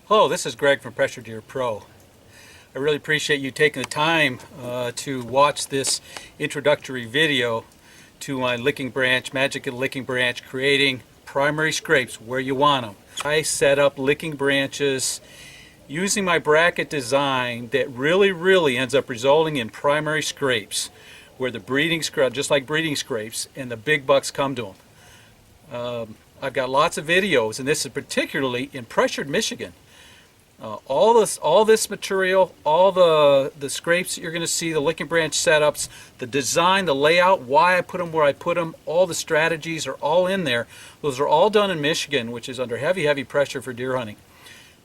Hello, this is Greg from Pressure Deer Pro. I really appreciate you taking the time to watch this introductory video to my licking branch, Magic of the Licking Branch, creating primary scrapes where you want them. I set up licking branches using my bracket design that really ends up resulting in primary scrapes, where the breeding scrap, just like breeding scrapes, and the big bucks come to them. I've got lots of videos, and this is particularly in pressured Michigan. All this material, all the scrapes that you're going to see, the licking branch setups, the design, the layout, why I put them where I put them, all the strategies are all in there. Those are all done in Michigan, which is under heavy pressure for deer hunting.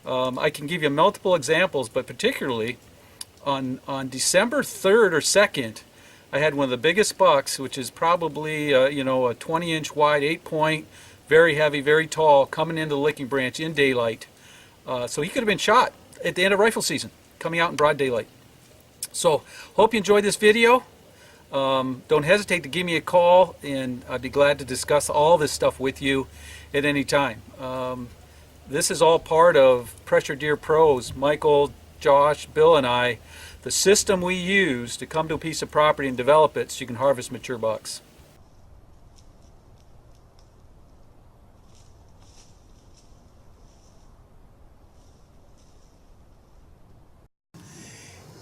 I can give you multiple examples, but particularly on December 3rd or 2nd, I had one of the biggest bucks, which is probably a 20-inch wide, 8-point, very heavy, very tall, coming into the licking branch in daylight. So he could have been shot at the end of rifle season, coming out in broad daylight. So hope you enjoyed this video. Don't hesitate to give me a call, and I'd be glad to discuss all this stuff with you at any time. This is all part of Pressure Deer Pros, Michael, Josh, Bill, and I, the system we use to come to a piece of property and develop it so you can harvest mature bucks.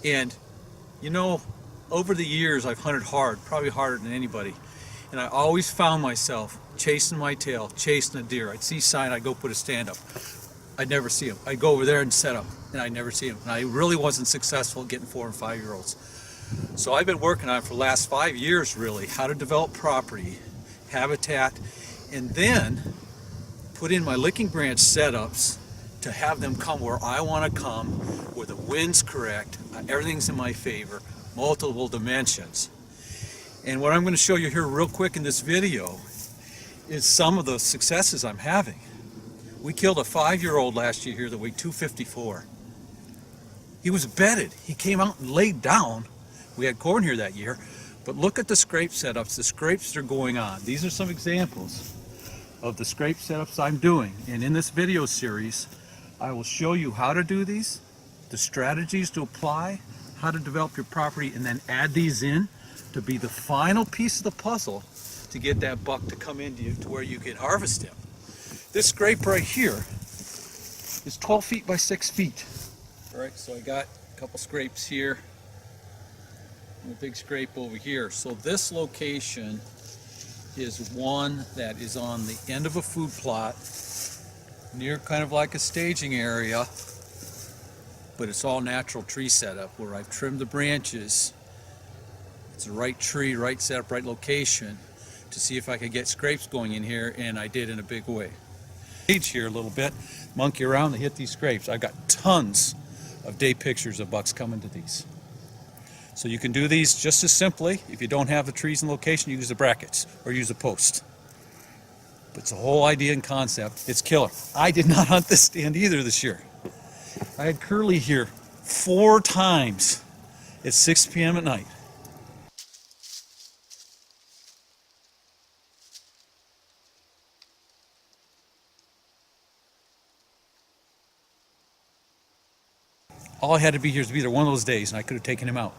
And over the years I've hunted hard, probably harder than anybody, and I always found myself chasing my tail, chasing a deer. I'd see sign, I'd go put a stand up. I'd never see him. I'd go over there and set up, and I'd never see him. And I really wasn't successful at getting 4- and 5-year-olds. So I've been working on it for the last 5 years, really, how to develop property, habitat, and then put in my licking branch setups to have them come where I want to come, where the wind's correct, everything's in my favor, multiple dimensions. And what I'm going to show you here real quick in this video is some of the successes I'm having. We killed a 5-year-old last year here that weighed 254. He was bedded. He came out and laid down. We had corn here that year, but look at the scrape setups, the scrapes that are going on. These are some examples of the scrape setups I'm doing. And in this video series, I will show you how to do these, the strategies to apply, how to develop your property, and then add these in to be the final piece of the puzzle to get that buck to come into you to where you can harvest him. This scrape right here is 12 feet by 6 feet. All right, so I got a couple scrapes here and a big scrape over here. So this location is one that is on the end of a food plot, near kind of like a staging area, but it's all natural tree setup where I've trimmed the branches. It's the right tree, right setup, right location to see if I could get scrapes going in here, and I did in a big way. Stage here a little bit, monkey around to hit these scrapes. I've got tons of day pictures of bucks coming to these. So you can do these just as simply. If you don't have the trees and location, you use the brackets or use a post. But it's a whole idea and concept. It's killer. I did not hunt this stand either this year. I had Curly here 4 times at 6 p.m. at night. All I had to be here is be there one of those days, and I could have taken him out.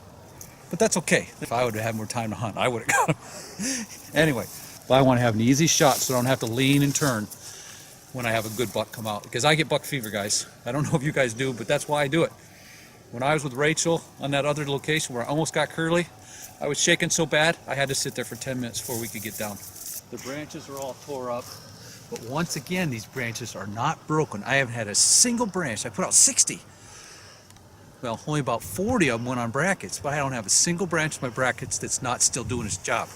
But that's okay. If I would have had more time to hunt, I would have got him. Anyway, but I want to have an easy shot so I don't have to lean and turn when I have a good buck come out. Because I get buck fever, guys. I don't know if you guys do, but that's why I do it. When I was with Rachel on that other location where I almost got Curly, I was shaking so bad, I had to sit there for 10 minutes before we could get down. The branches are all tore up. But once again, these branches are not broken. I haven't had a single branch. I put out 60. Well, only about 40 of them went on brackets, but I don't have a single branch of my brackets that's not still doing its job.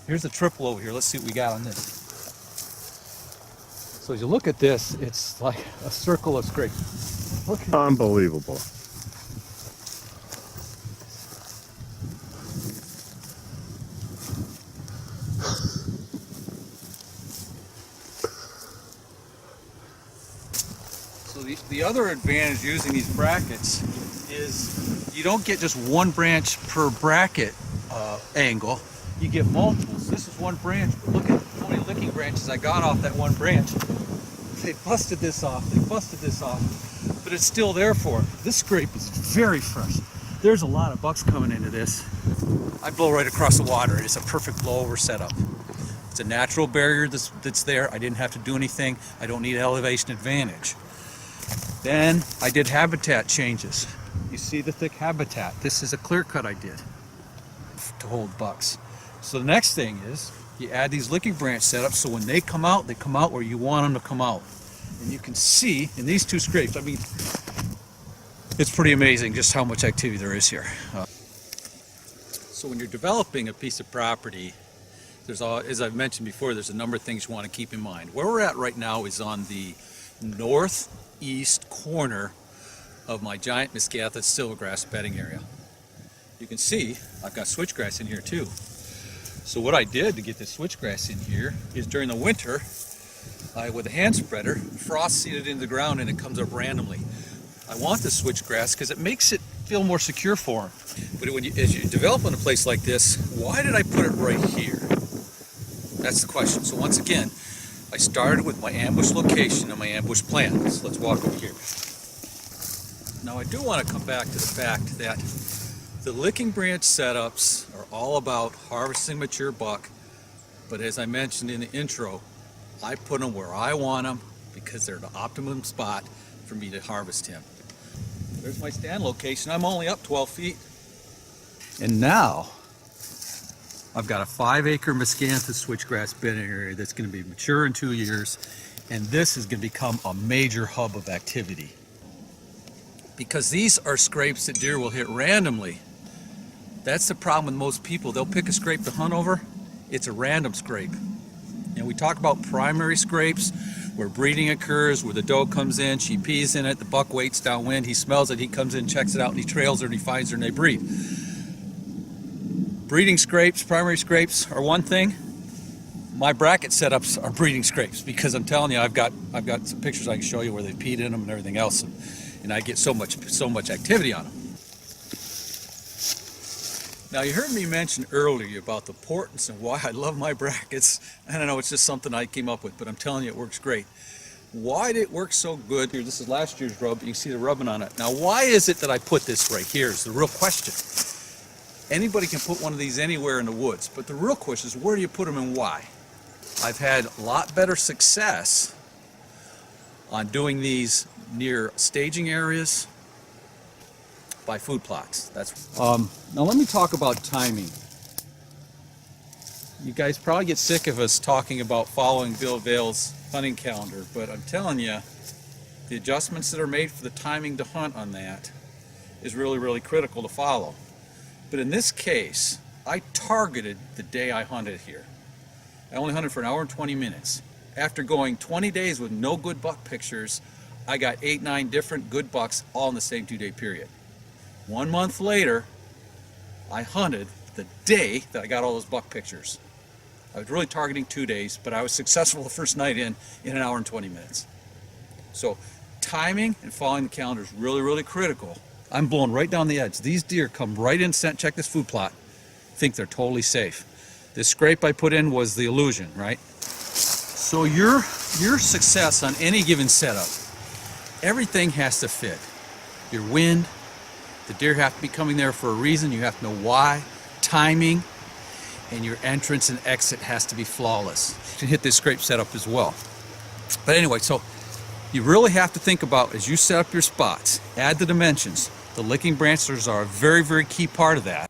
Here's the triple over here. Let's see what we got on this. So as you look at this, it's like a circle of scrapes. Look at unbelievable. So the other advantage using these brackets is you don't get just one branch per bracket angle. You get multiples. This is one branch, but look at how many licking branches I got off that one branch. They busted this off. They busted this off. but it's still there for them. This scrape is very fresh. There's a lot of bucks coming into this. I blow right across the water. It's a perfect blowover setup. It's a natural barrier that's there. I didn't have to do anything. I don't need elevation advantage. Then I did habitat changes. You see the thick habitat. This is a clear cut I did to hold bucks. So the next thing is you add these licking branch setups so when they come out where you want them to come out. And you can see in these two scrapes, I mean, it's pretty amazing just how much activity there is here. So when you're developing a piece of property, there's, as I've mentioned before, there's a number of things you want to keep in mind. Where we're at right now is on the northeast corner of my giant Miscathis silvergrass bedding area. You can see I've got switchgrass in here too. So what I did to get this switchgrass in here is during the winter, with a hand spreader, frost seeded into the ground and it comes up randomly. I want the switchgrass because it makes it feel more secure for them. But as you develop in a place like this, why did I put it right here? That's the question. So once again, I started with my ambush location and my ambush plan. So let's walk over here. Now I do want to come back to the fact that the licking branch setups are all about harvesting mature buck, but as I mentioned in the intro, I put them where I want them because they're the optimum spot for me to harvest him. There's my stand location. I'm only up 12 feet. And now I've got a 5-acre Miscanthus switchgrass bedding area that's going to be mature in 2 years, and this is going to become a major hub of activity. Because these are scrapes that deer will hit randomly. That's the problem with most people. They'll pick a scrape to hunt over. It's a random scrape. And we talk about primary scrapes where breeding occurs, where the doe comes in, she pees in it, the buck waits downwind, he smells it, he comes in, checks it out, and he trails her and he finds her and they breed. Breeding scrapes, primary scrapes are one thing. My bracket setups are breeding scrapes because I'm telling you, I've got some pictures I can show you where they peed in them and everything else, and I get so much activity on them. Now you heard me mention earlier about the importance and why I love my brackets. I don't know, it's just something I came up with, but I'm telling you it works great. Why did it work so good? Here, this is last year's rub. You can see the rubbing on it. Now why is it that I put this right here is the real question. Anybody can put one of these anywhere in the woods, but the real question is where do you put them and why? I've had a lot better success on doing these near staging areas by food plots. That's now let me talk about timing. You guys probably get sick of us talking about following Bill Vale's hunting calendar, but I'm telling you, the adjustments that are made for the timing to hunt on that is really, really critical to follow. But in this case, I targeted the day I hunted here. I only hunted for an hour and 20 minutes. After going 20 days with no good buck pictures, I got 8-9 different good bucks all in the same 2-day period. 1 month later, I hunted the day that I got all those buck pictures. I was really targeting 2 days, but I was successful the first night in an hour and 20 minutes. So timing and following the calendar is really, really critical. I'm blowing right down the edge. These deer come right in, check this food plot, think they're totally safe. This scrape I put in was the illusion, right? So your success on any given setup, everything has to fit. Your wind, the deer have to be coming there for a reason, you have to know why, timing, and your entrance and exit has to be flawless. You can hit this scrape setup as well. But anyway, so you really have to think about, as you set up your spots, add the dimensions. The licking branches are a very, very key part of that.